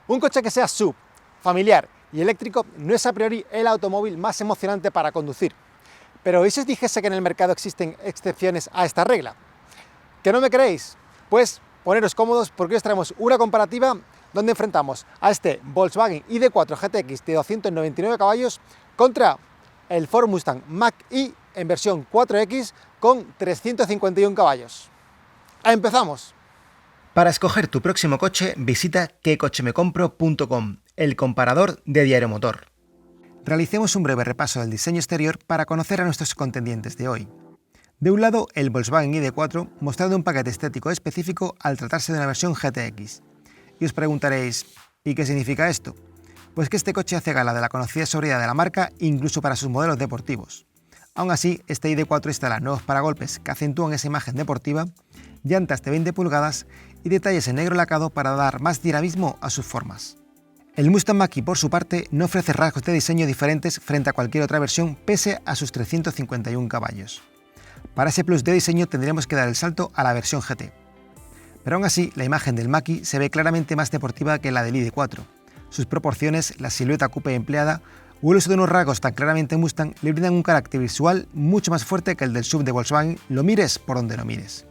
Un coche que sea SUV, familiar y eléctrico no es a priori el automóvil más emocionante para conducir. Pero ¿y si os dijese que en el mercado existen excepciones a esta regla? ¿Que no me creéis? Pues poneros cómodos porque hoy os traemos una comparativa donde enfrentamos a este Volkswagen ID4 GTX de 299 caballos contra el Ford Mustang Mach-E en versión 4X con 351 caballos. ¡Empezamos! Para escoger tu próximo coche, visita quecochemecompro.com, el comparador de Diario Motor. Realicemos un breve repaso del diseño exterior para conocer a nuestros contendientes de hoy. De un lado, el Volkswagen ID4, mostrando un paquete estético específico al tratarse de una versión GTX. Y os preguntaréis, ¿y qué significa esto? Pues que este coche hace gala de la conocida sobriedad de la marca incluso para sus modelos deportivos. Aún así, este ID4 instala nuevos paragolpes que acentúan esa imagen deportiva, llantas de 20 pulgadas y detalles en negro lacado para dar más dinamismo a sus formas. El Mustang Mach-E, por su parte, no ofrece rasgos de diseño diferentes frente a cualquier otra versión pese a sus 351 caballos. Para ese plus de diseño tendríamos que dar el salto a la versión GT. Pero aún así, la imagen del Mach-E se ve claramente más deportiva que la del ID4. Sus proporciones, la silueta coupé empleada o el uso de unos rasgos tan claramente Mustang le brindan un carácter visual mucho más fuerte que el del SUV de Volkswagen, lo mires por donde lo mires.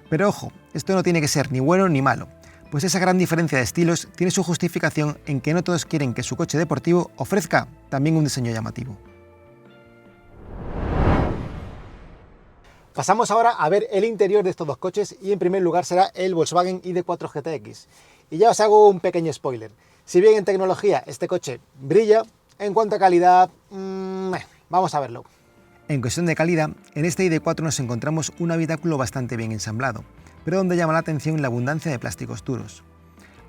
Pero ojo, esto no tiene que ser ni bueno ni malo, pues esa gran diferencia de estilos tiene su justificación en que no todos quieren que su coche deportivo ofrezca también un diseño llamativo. Pasamos ahora a ver el interior de estos dos coches y en primer lugar será el Volkswagen ID4 GTX. Y ya os hago un pequeño spoiler. Si bien en tecnología este coche brilla, en cuanto a calidad, vamos a verlo. En cuestión de calidad, en este ID4 nos encontramos un habitáculo bastante bien ensamblado, pero donde llama la atención la abundancia de plásticos duros.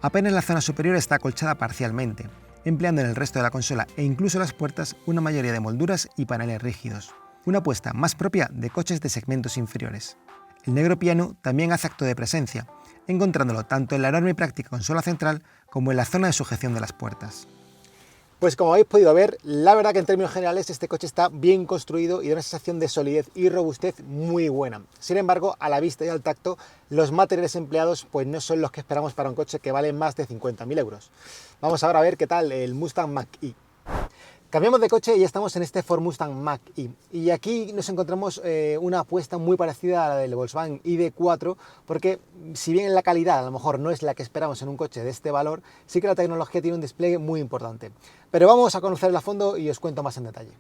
Apenas la zona superior está acolchada parcialmente, empleando en el resto de la consola e incluso las puertas una mayoría de molduras y paneles rígidos, una apuesta más propia de coches de segmentos inferiores. El negro piano también hace acto de presencia, encontrándolo tanto en la enorme y práctica consola central como en la zona de sujeción de las puertas. Pues como habéis podido ver, la verdad que en términos generales este coche está bien construido y da una sensación de solidez y robustez muy buena. Sin embargo, a la vista y al tacto, los materiales empleados pues no son los que esperamos para un coche que vale más de 50.000 euros. Vamos ahora a ver qué tal el Mustang Mach-E. Cambiamos de coche y estamos en este Ford Mustang Mach-E. Y aquí nos encontramos una apuesta muy parecida a la del Volkswagen ID4, porque si bien la calidad a lo mejor no es la que esperamos en un coche de este valor, sí que la tecnología tiene un despliegue muy importante. Pero vamos a conocerla a fondo y os cuento más en detalle.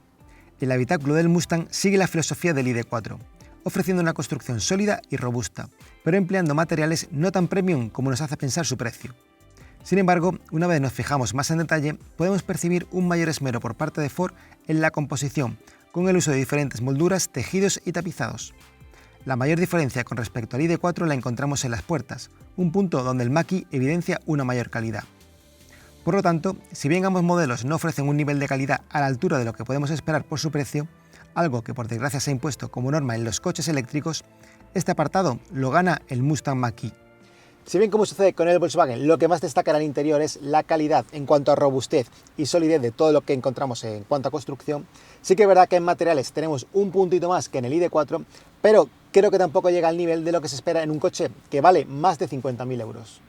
El habitáculo del Mustang sigue la filosofía del ID4, ofreciendo una construcción sólida y robusta, pero empleando materiales no tan premium como nos hace pensar su precio. Sin embargo, una vez nos fijamos más en detalle, podemos percibir un mayor esmero por parte de Ford en la composición, con el uso de diferentes molduras, tejidos y tapizados. La mayor diferencia con respecto al ID4 la encontramos en las puertas, un punto donde el Mach-E evidencia una mayor calidad. Por lo tanto, si bien ambos modelos no ofrecen un nivel de calidad a la altura de lo que podemos esperar por su precio, algo que por desgracia se ha impuesto como norma en los coches eléctricos, este apartado lo gana el Mustang Mach-E. Si bien como sucede con el Volkswagen, lo que más destaca en el interior es la calidad en cuanto a robustez y solidez de todo lo que encontramos en cuanto a construcción, sí que es verdad que en materiales tenemos un puntito más que en el ID4, pero creo que tampoco llega al nivel de lo que se espera en un coche que vale más de 50.000 euros.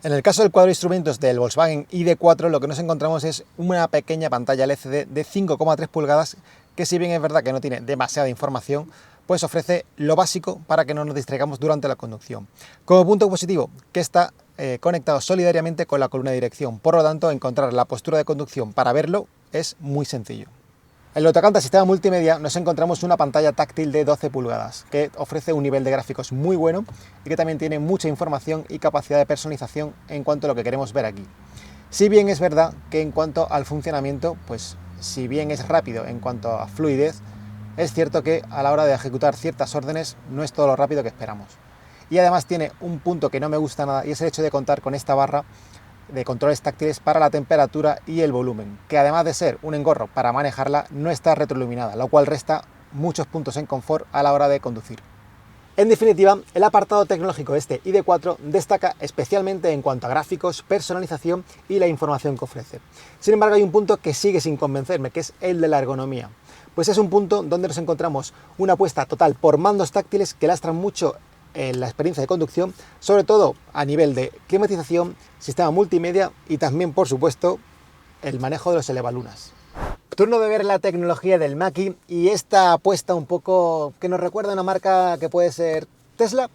En el caso del cuadro de instrumentos del Volkswagen ID4 lo que nos encontramos es una pequeña pantalla LCD de 5,3 pulgadas que si bien es verdad que no tiene demasiada información, pues ofrece lo básico para que no nos distraigamos durante la conducción. Como punto positivo, que está conectado solidariamente con la columna de dirección, por lo tanto encontrar la postura de conducción para verlo es muy sencillo. En lo tocante al sistema multimedia nos encontramos una pantalla táctil de 12 pulgadas que ofrece un nivel de gráficos muy bueno y que también tiene mucha información y capacidad de personalización en cuanto a lo que queremos ver aquí. Si bien es verdad que en cuanto al funcionamiento, pues si bien es rápido en cuanto a fluidez, es cierto que a la hora de ejecutar ciertas órdenes no es todo lo rápido que esperamos. Y además tiene un punto que no me gusta nada y es el hecho de contar con esta barra de controles táctiles para la temperatura y el volumen, que además de ser un engorro para manejarla, no está retroiluminada, lo cual resta muchos puntos en confort a la hora de conducir. En definitiva, el apartado tecnológico de este ID4 destaca especialmente en cuanto a gráficos, personalización y la información que ofrece. Sin embargo, hay un punto que sigue sin convencerme, que es el de la ergonomía. Pues es un punto donde nos encontramos una apuesta total por mandos táctiles que lastran mucho la experiencia de conducción, sobre todo a nivel de climatización, sistema multimedia y también, por supuesto, el manejo de los elevalunas. Turno de ver la tecnología del Mach-E y esta apuesta un poco que nos recuerda a una marca que puede ser Tesla.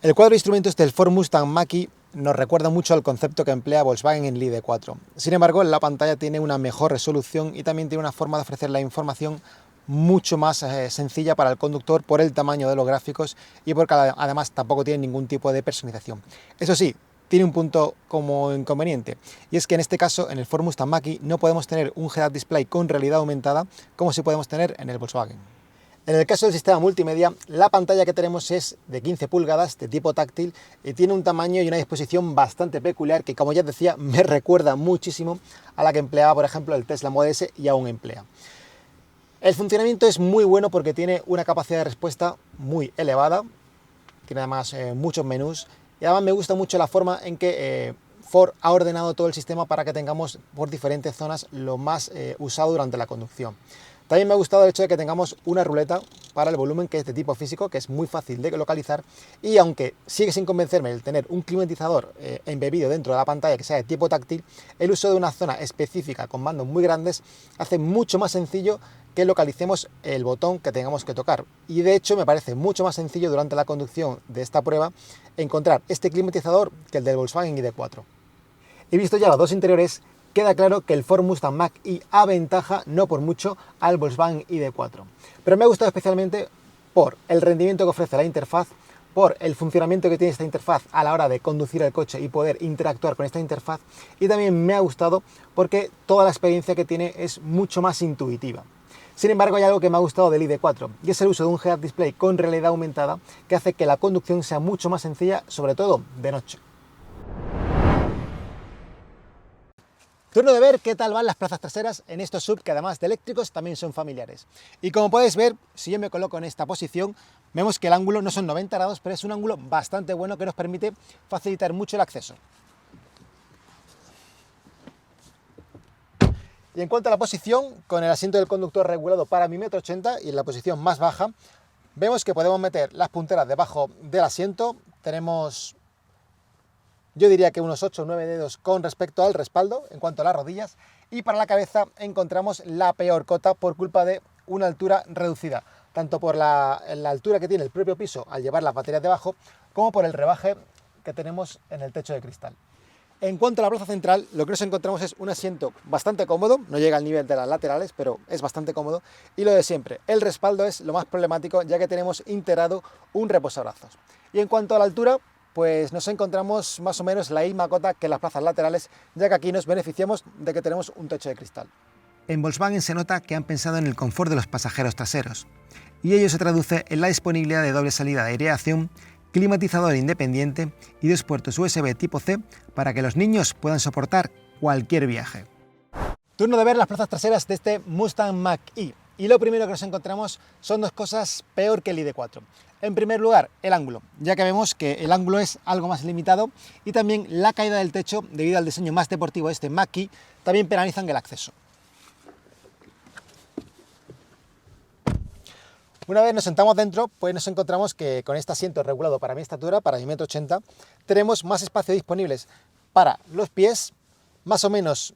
El cuadro de instrumentos del Ford Mustang Mach-E nos recuerda mucho al concepto que emplea Volkswagen en el ID.4. Sin embargo, la pantalla tiene una mejor resolución y también tiene una forma de ofrecer la información mucho más sencilla para el conductor por el tamaño de los gráficos y porque además tampoco tiene ningún tipo de personalización. Eso sí, tiene un punto como inconveniente, y es que en este caso, en el Ford Mustang Mach-E, no podemos tener un head-up display con realidad aumentada como sí podemos tener en el Volkswagen. En el caso del sistema multimedia, la pantalla que tenemos es de 15 pulgadas, de tipo táctil, y tiene un tamaño y una disposición bastante peculiar que, como ya decía, me recuerda muchísimo a la que empleaba, por ejemplo, el Tesla Model S y aún emplea. El funcionamiento es muy bueno porque tiene una capacidad de respuesta muy elevada, tiene además muchos menús, y además me gusta mucho la forma en que Ford ha ordenado todo el sistema para que tengamos por diferentes zonas lo más usado durante la conducción. También me ha gustado el hecho de que tengamos una ruleta para el volumen, que es de tipo físico, que es muy fácil de localizar, y aunque sigue sin convencerme el tener un climatizador embebido dentro de la pantalla que sea de tipo táctil, el uso de una zona específica con mandos muy grandes hace mucho más sencillo que localicemos el botón que tengamos que tocar. Y de hecho me parece mucho más sencillo durante la conducción de esta prueba encontrar este climatizador que el del Volkswagen ID.4. He visto ya los dos interiores. Queda claro que el Ford Mustang Mach-E aventaja, no por mucho, al Volkswagen ID.4. Pero me ha gustado especialmente por el rendimiento que ofrece la interfaz, por el funcionamiento que tiene esta interfaz a la hora de conducir el coche y poder interactuar con esta interfaz, y también me ha gustado porque toda la experiencia que tiene es mucho más intuitiva. Sin embargo, hay algo que me ha gustado del ID.4 y es el uso de un head-up display con realidad aumentada que hace que la conducción sea mucho más sencilla, sobre todo de noche. Turno de ver qué tal van las plazas traseras en estos SUV que además de eléctricos también son familiares. Y como podéis ver, si yo me coloco en esta posición, vemos que el ángulo no son 90 grados, pero es un ángulo bastante bueno que nos permite facilitar mucho el acceso. Y en cuanto a la posición, con el asiento del conductor regulado para mi 1,80 m y en la posición más baja, vemos que podemos meter las punteras debajo del asiento. Tenemos, yo diría que unos 8 o 9 dedos con respecto al respaldo en cuanto a las rodillas, y para la cabeza encontramos la peor cota por culpa de una altura reducida, tanto por la altura que tiene el propio piso al llevar las baterías debajo, como por el rebaje que tenemos en el techo de cristal. En cuanto a la plaza central, lo que nos encontramos es un asiento bastante cómodo, no llega al nivel de las laterales, pero es bastante cómodo, y lo de siempre, el respaldo es lo más problemático, ya que tenemos integrado un reposabrazos. Y en cuanto a la altura, pues nos encontramos más o menos la misma cota que en las plazas laterales, ya que aquí nos beneficiamos de que tenemos un techo de cristal. En Volkswagen se nota que han pensado en el confort de los pasajeros traseros, y ello se traduce en la disponibilidad de doble salida de aireación, climatizador independiente y 2 puertos USB tipo C para que los niños puedan soportar cualquier viaje. Turno de ver las plazas traseras de este Mustang Mach-E. Y lo primero que nos encontramos son dos cosas peor que el ID.4. En primer lugar, el ángulo, ya que vemos que el ángulo es algo más limitado, y también la caída del techo, debido al diseño más deportivo de este Mach-E, también penalizan el acceso. Una vez nos sentamos dentro, pues nos encontramos que con este asiento regulado para mi estatura, para mi 1,80 m, tenemos más espacio disponibles para los pies, más o menos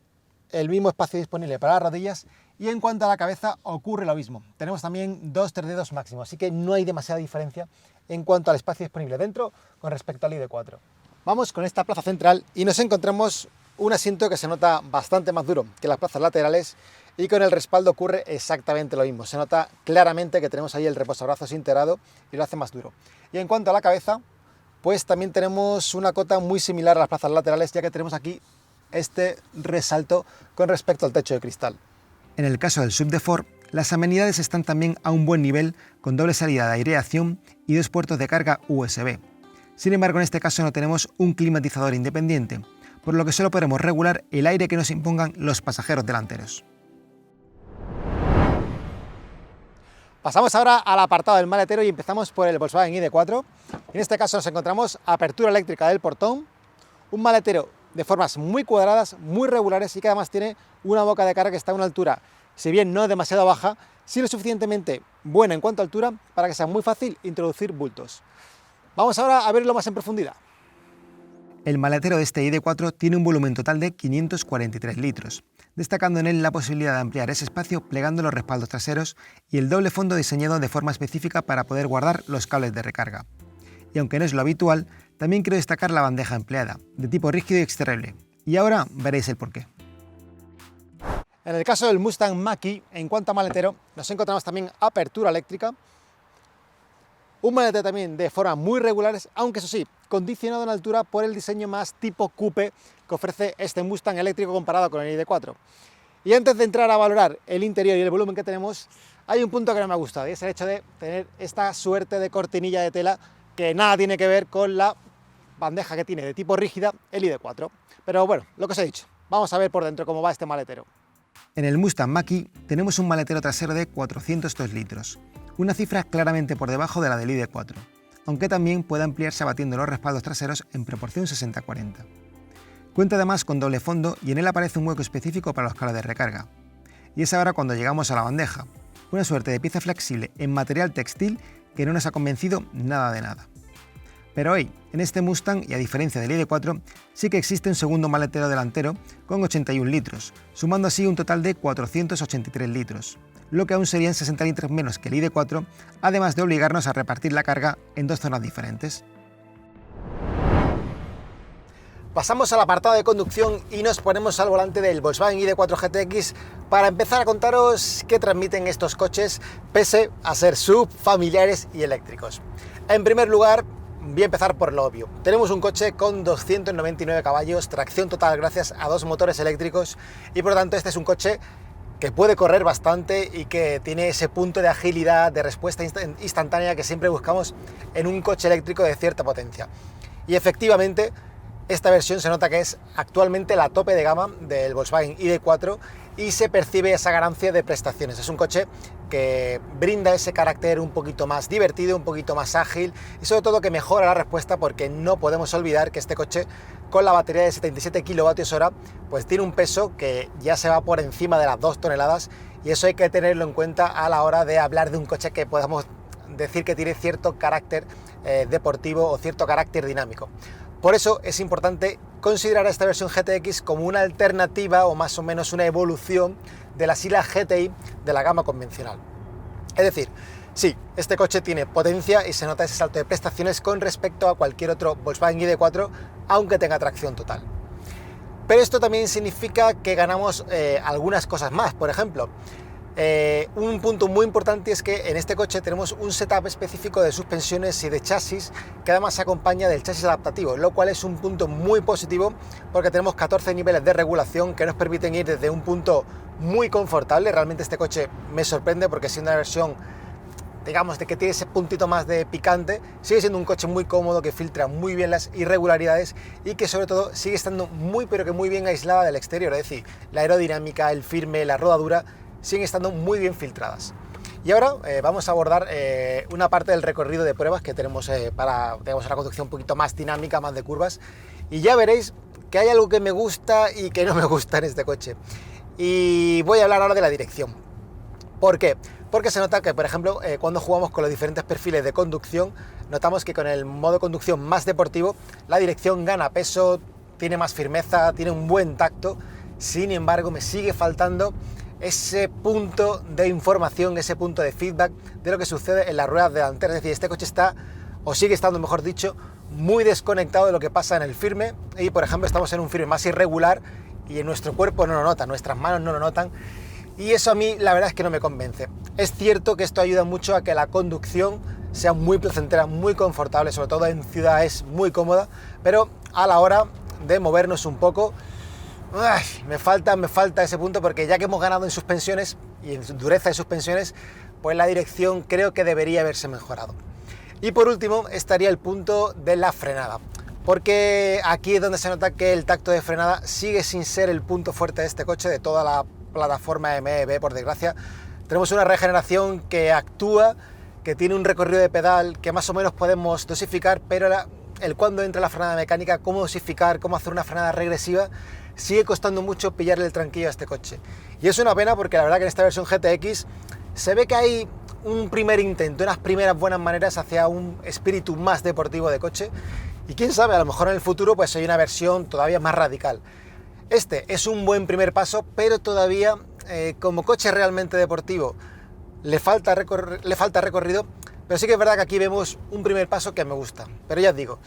el mismo espacio disponible para las rodillas, y en cuanto a la cabeza ocurre lo mismo. Tenemos también 2-3 dedos máximo, así que no hay demasiada diferencia en cuanto al espacio disponible dentro con respecto al ID.4. Vamos con esta plaza central y nos encontramos un asiento que se nota bastante más duro que las plazas laterales, y con el respaldo ocurre exactamente lo mismo. Se nota claramente que tenemos ahí el reposabrazos integrado y lo hace más duro. Y en cuanto a la cabeza, pues también tenemos una cota muy similar a las plazas laterales, ya que tenemos aquí este resalto con respecto al techo de cristal. En el caso del SUV de Ford, las amenidades están también a un buen nivel, con doble salida de aireación y 2 puertos de carga USB. Sin embargo, en este caso no tenemos un climatizador independiente, por lo que solo podremos regular el aire que nos impongan los pasajeros delanteros. Pasamos ahora al apartado del maletero y empezamos por el Volkswagen ID.4. En este caso nos encontramos apertura eléctrica del portón, un maletero de formas muy cuadradas, muy regulares, y que además tiene una boca de carga que está a una altura, si bien no demasiado baja, sí lo suficientemente buena en cuanto a altura para que sea muy fácil introducir bultos. Vamos ahora a verlo más en profundidad. El maletero de este ID4 tiene un volumen total de 543 litros, destacando en él la posibilidad de ampliar ese espacio plegando los respaldos traseros y el doble fondo diseñado de forma específica para poder guardar los cables de recarga. Y aunque no es lo habitual, también quiero destacar la bandeja empleada, de tipo rígido y extraíble, y ahora veréis el porqué. En el caso del Mustang Mach-E, en cuanto a maletero, nos encontramos también apertura eléctrica, un maletero también de forma muy regulares, aunque eso sí, condicionado en altura por el diseño más tipo coupe que ofrece este Mustang eléctrico comparado con el ID4. Y antes de entrar a valorar el interior y el volumen que tenemos, hay un punto que no me ha gustado, y es el hecho de tener esta suerte de cortinilla de tela que nada tiene que ver con la bandeja que tiene de tipo rígida el ID4. Pero bueno, lo que os he dicho, vamos a ver por dentro cómo va este maletero. En el Mustang Mach-E tenemos un maletero trasero de 402 litros, una cifra claramente por debajo de la del ID4, aunque también puede ampliarse abatiendo los respaldos traseros en proporción 60-40. Cuenta además con doble fondo y en él aparece un hueco específico para los cables de recarga. Y es ahora cuando llegamos a la bandeja, una suerte de pieza flexible en material textil que no nos ha convencido nada de nada. Pero hoy, en este Mustang, y a diferencia del ID4, sí que existe un segundo maletero delantero con 81 litros, sumando así un total de 483 litros, lo que aún serían 60 litros menos que el ID4, además de obligarnos a repartir la carga en dos zonas diferentes. Pasamos al apartado de conducción y nos ponemos al volante del Volkswagen ID4 GTX para empezar a contaros qué transmiten estos coches, pese a ser sub, familiares y eléctricos. En primer lugar, voy a empezar por lo obvio. Tenemos un coche con 299 caballos, tracción total gracias a dos motores eléctricos y por lo tanto este es un coche que puede correr bastante y que tiene ese punto de agilidad, de respuesta instantánea que siempre buscamos en un coche eléctrico de cierta potencia. Y efectivamente, esta versión se nota que es actualmente la tope de gama del Volkswagen ID4 y se percibe esa ganancia de prestaciones. Es un coche que brinda ese carácter un poquito más divertido, un poquito más ágil y sobre todo que mejora la respuesta, porque no podemos olvidar que este coche con la batería de 77 kWh pues tiene un peso que ya se va por encima de las 2 toneladas y eso hay que tenerlo en cuenta a la hora de hablar de un coche que podamos decir que tiene cierto carácter deportivo o cierto carácter dinámico. Por eso es importante considerar esta versión GTX como una alternativa o más o menos una evolución de la sigla GTI de la gama convencional. Es decir, sí, este coche tiene potencia y se nota ese salto de prestaciones con respecto a cualquier otro Volkswagen ID4, aunque tenga tracción total. Pero esto también significa que ganamos algunas cosas más. Por ejemplo, un punto muy importante es que en este coche tenemos un setup específico de suspensiones y de chasis que además se acompaña del chasis adaptativo, lo cual es un punto muy positivo porque tenemos 14 niveles de regulación que nos permiten ir desde un punto muy confortable. Realmente este coche me sorprende porque siendo una versión, digamos, de que tiene ese puntito más de picante, sigue siendo un coche muy cómodo, que filtra muy bien las irregularidades y que sobre todo sigue estando muy pero que muy bien aislada del exterior. Es decir, la aerodinámica, el firme, la rodadura siguen estando muy bien filtradas. Y ahora vamos a abordar una parte del recorrido de pruebas que tenemos para, digamos, una conducción un poquito más dinámica, más de curvas, y ya veréis que hay algo que me gusta y que no me gusta en este coche. Y voy a hablar ahora de la dirección. ¿Por qué? Porque se nota que, por ejemplo, cuando jugamos con los diferentes perfiles de conducción, notamos que con el modo conducción más deportivo, la dirección gana peso, tiene más firmeza, tiene un buen tacto. Sin embargo, me sigue faltando ese punto de información, ese punto de feedback de lo que sucede en las ruedas delanteras. Es decir, este coche está, o sigue estando, mejor dicho, muy desconectado de lo que pasa en el firme y, por ejemplo, estamos en un firme más irregular y en nuestro cuerpo no lo nota, nuestras manos no lo notan y eso a mí la verdad es que no me convence. Es cierto que esto ayuda mucho a que la conducción sea muy placentera, muy confortable, sobre todo en ciudad es muy cómoda, pero a la hora de movernos un poco, me falta ese punto, porque ya que hemos ganado en suspensiones y en dureza de suspensiones, pues la dirección creo que debería haberse mejorado. Y por último estaría el punto de la frenada, porque aquí es donde se nota que el tacto de frenada sigue sin ser el punto fuerte de este coche, de toda la plataforma MEB, por desgracia. Tenemos una regeneración que actúa, que tiene un recorrido de pedal que más o menos podemos dosificar, pero el cuando entra la frenada mecánica, cómo dosificar, cómo hacer una frenada regresiva, sigue costando mucho pillarle el tranquillo a este coche. Y es una pena porque la verdad que en esta versión GTX se ve que hay un primer intento, unas primeras buenas maneras hacia un espíritu más deportivo de coche, y quién sabe, a lo mejor en el futuro pues hay una versión todavía más radical. Este es un buen primer paso, pero todavía como coche realmente deportivo le falta recorrido, pero sí que es verdad que aquí vemos un primer paso que me gusta. Pero ya os digo,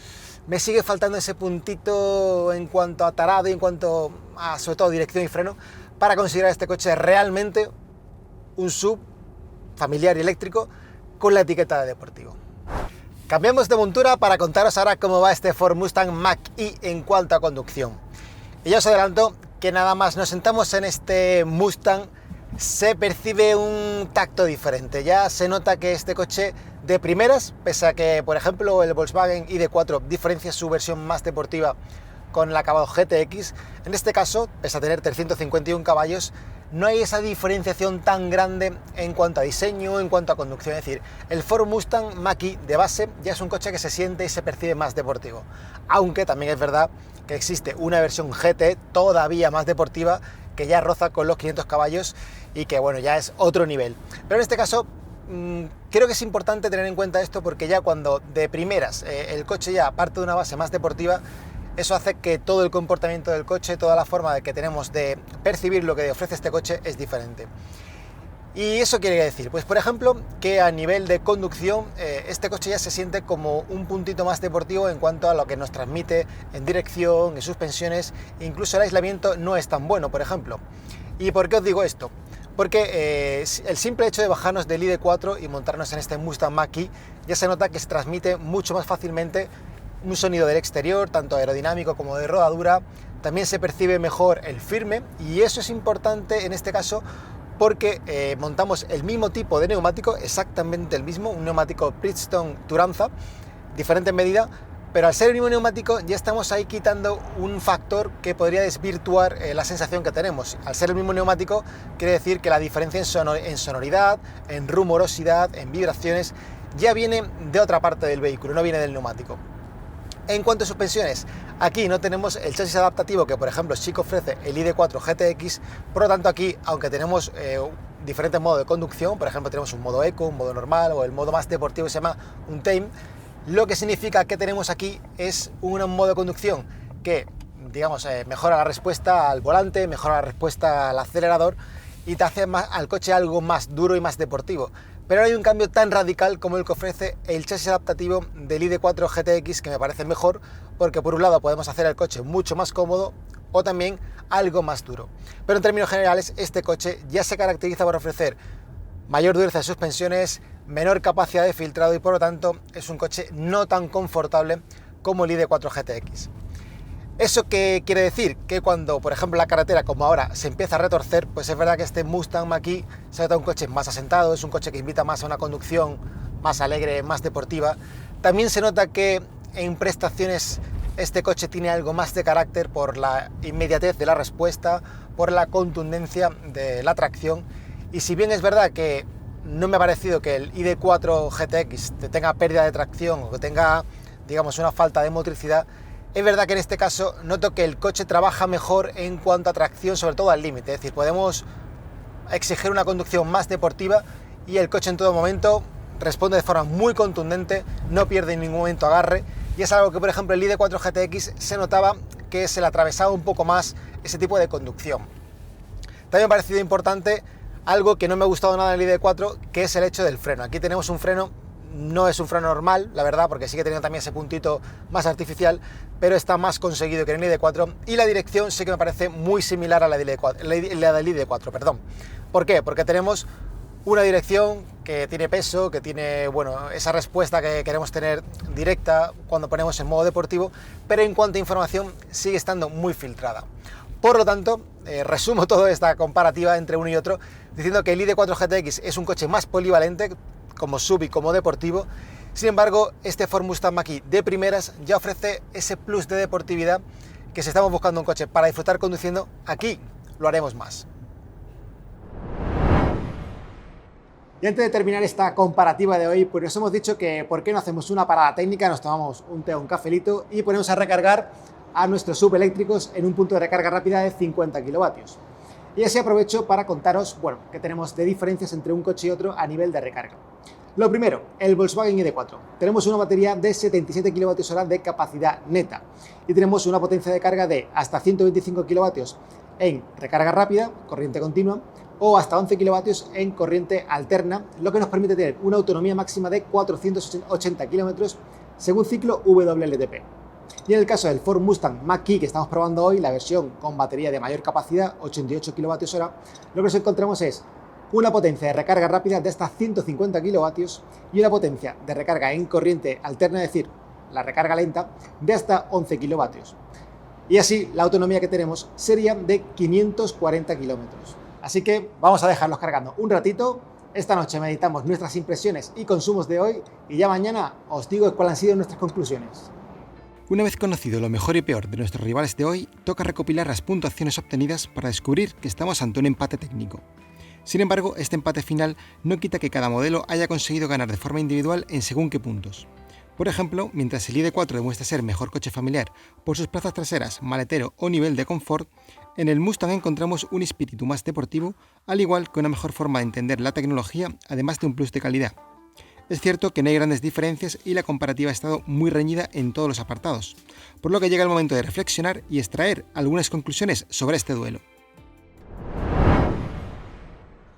me sigue faltando ese puntito en cuanto a tarado y en cuanto a, sobre todo, dirección y freno, para considerar este coche realmente un SUV familiar y eléctrico con la etiqueta de deportivo. Cambiamos de montura para contaros ahora cómo va este Ford Mustang Mach-E en cuanto a conducción. Y ya os adelanto que nada más nos sentamos en este Mustang se percibe un tacto diferente. Ya se nota que este coche de primeras, pese a que por ejemplo el Volkswagen ID4 diferencia su versión más deportiva con el acabado GTX, en este caso, pese a tener 351 caballos, no hay esa diferenciación tan grande en cuanto a diseño, en cuanto a conducción. Es decir, el Ford Mustang Mach-E de base ya es un coche que se siente y se percibe más deportivo. Aunque también es verdad que existe una versión GT todavía más deportiva que ya roza con los 500 caballos y que bueno, ya es otro nivel. Pero en este caso creo que es importante tener en cuenta esto, porque ya cuando de primeras el coche ya parte de una base más deportiva, eso hace que todo el comportamiento del coche, toda la forma que tenemos de percibir lo que ofrece este coche es diferente. ¿Y eso quiere decir? Pues por ejemplo, que a nivel de conducción este coche ya se siente como un puntito más deportivo en cuanto a lo que nos transmite en dirección, en suspensiones, incluso el aislamiento no es tan bueno, por ejemplo. ¿Y por qué os digo esto? Porque el simple hecho de bajarnos del ID4 y montarnos en este Mustang Mach-E ya se nota que se transmite mucho más fácilmente un sonido del exterior, tanto aerodinámico como de rodadura. También se percibe mejor el firme, y eso es importante en este caso porque montamos el mismo tipo de neumático, exactamente el mismo, un neumático Bridgestone Turanza, diferente en medida, pero al ser el mismo neumático ya estamos ahí quitando un factor que podría desvirtuar la sensación que tenemos. Al ser el mismo neumático quiere decir que la diferencia en sonoridad, en rumorosidad, en vibraciones, ya viene de otra parte del vehículo, no viene del neumático. En cuanto a suspensiones, aquí no tenemos el chasis adaptativo que por ejemplo sí que ofrece el ID4 GTX, por lo tanto aquí, aunque tenemos diferentes modos de conducción, por ejemplo tenemos un modo eco, un modo normal o el modo más deportivo que se llama un Tame, lo que significa que tenemos aquí es un modo de conducción que, digamos, mejora la respuesta al volante, mejora la respuesta al acelerador y te hace al coche algo más duro y más deportivo. Pero no hay un cambio tan radical como el que ofrece el chasis adaptativo del ID4 GTX, que me parece mejor, porque por un lado podemos hacer el coche mucho más cómodo o también algo más duro. Pero en términos generales este coche ya se caracteriza por ofrecer mayor dureza de suspensiones, menor capacidad de filtrado y por lo tanto es un coche no tan confortable como el ID4 GTX. ¿Eso qué quiere decir? Que cuando, por ejemplo, la carretera, como ahora, se empieza a retorcer, pues es verdad que este Mustang Mach-E se nota un coche más asentado, es un coche que invita más a una conducción más alegre, más deportiva. También se nota que en prestaciones este coche tiene algo más de carácter por la inmediatez de la respuesta, por la contundencia de la tracción. Y si bien es verdad que no me ha parecido que el ID4 GTX tenga pérdida de tracción o que tenga, digamos, una falta de motricidad, es verdad que en este caso noto que el coche trabaja mejor en cuanto a tracción, sobre todo al límite. Es decir, podemos exigir una conducción más deportiva y el coche en todo momento responde de forma muy contundente, no pierde en ningún momento agarre, y es algo que, por ejemplo, el ID4 GTX se notaba que se le atravesaba un poco más ese tipo de conducción. También me ha parecido importante algo que no me ha gustado nada en el ID4, que es el hecho del freno. Aquí tenemos un freno, no es un freno normal, la verdad, porque sigue teniendo también ese puntito más artificial, pero está más conseguido que en el ID4, y la dirección sí que me parece muy similar a la del ID4, perdón. ¿Por qué? Porque tenemos una dirección que tiene peso, que tiene, bueno, esa respuesta que queremos tener directa cuando ponemos en modo deportivo, pero en cuanto a información sigue estando muy filtrada. Por lo tanto, resumo toda esta comparativa entre uno y otro diciendo que el ID4 GTX es un coche más polivalente como SUV y como deportivo. Sin embargo, este Ford Mustang Mach-E de primeras ya ofrece ese plus de deportividad que, si estamos buscando un coche para disfrutar conduciendo, aquí lo haremos más. Y antes de terminar esta comparativa de hoy, pues nos hemos dicho que por qué no hacemos una parada técnica, nos tomamos un té o un cafelito y ponemos a recargar a nuestros subeléctricos en un punto de recarga rápida de 50 kilovatios. Y así aprovecho para contaros, bueno, qué tenemos de diferencias entre un coche y otro a nivel de recarga. Lo primero, el Volkswagen ID4. Tenemos una batería de 77 kWh de capacidad neta y tenemos una potencia de carga de hasta 125 kW en recarga rápida, corriente continua, o hasta 11 kW en corriente alterna, lo que nos permite tener una autonomía máxima de 480 km según ciclo WLTP. Y en el caso del Ford Mustang Mach-E que estamos probando hoy, la versión con batería de mayor capacidad, 88 kWh, lo que nos encontramos es una potencia de recarga rápida de hasta 150 kW y una potencia de recarga en corriente alterna, es decir, la recarga lenta, de hasta 11 kW. Y así la autonomía que tenemos sería de 540 km. Así que vamos a dejarlos cargando un ratito. Esta noche meditamos nuestras impresiones y consumos de hoy y ya mañana os digo cuáles han sido nuestras conclusiones. Una vez conocido lo mejor y peor de nuestros rivales de hoy, toca recopilar las puntuaciones obtenidas para descubrir que estamos ante un empate técnico. Sin embargo, este empate final no quita que cada modelo haya conseguido ganar de forma individual en según qué puntos. Por ejemplo, mientras el ID4 demuestra ser mejor coche familiar por sus plazas traseras, maletero o nivel de confort, en el Mustang encontramos un espíritu más deportivo, al igual que una mejor forma de entender la tecnología, además de un plus de calidad. Es cierto que no hay grandes diferencias y la comparativa ha estado muy reñida en todos los apartados, por lo que llega el momento de reflexionar y extraer algunas conclusiones sobre este duelo.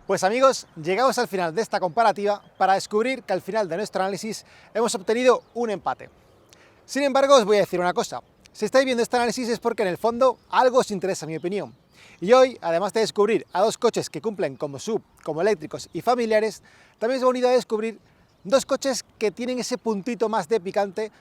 Pues amigos, llegamos al final de esta comparativa para descubrir que al final de nuestro análisis hemos obtenido un empate. Sin embargo, os voy a decir una cosa. Si estáis viendo este análisis es porque en el fondo algo os interesa mi opinión. Y hoy, además de descubrir a dos coches que cumplen como sub, como eléctricos y familiares, también os he venido a descubrir dos coches que tienen ese puntito más de picante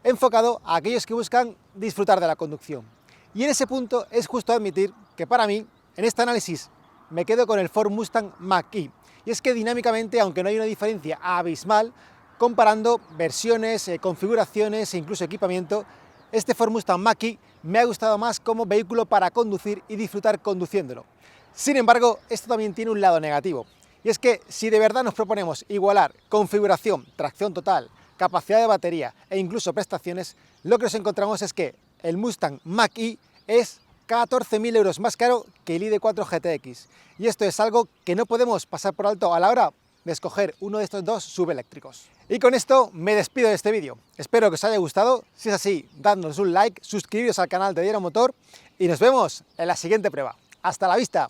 enfocado a aquellos que buscan disfrutar de la conducción. Y en ese punto es justo admitir que para mí, en este análisis, me quedo con el Ford Mustang Mach-E. Y es que dinámicamente, aunque no hay una diferencia abismal, comparando versiones, configuraciones e incluso equipamiento, este Ford Mustang Mach-E me ha gustado más como vehículo para conducir y disfrutar conduciéndolo. Sin embargo, esto también tiene un lado negativo. Y es que si de verdad nos proponemos igualar configuración, tracción total, capacidad de batería e incluso prestaciones, lo que nos encontramos es que el Mustang Mach-E es 14.000 euros más caro que el ID4 GTX. Y esto es algo que no podemos pasar por alto a la hora de escoger uno de estos dos subeléctricos. Y con esto me despido de este vídeo. Espero que os haya gustado. Si es así, dadnos un like, suscribiros al canal de Diario Motor y nos vemos en la siguiente prueba. ¡Hasta la vista!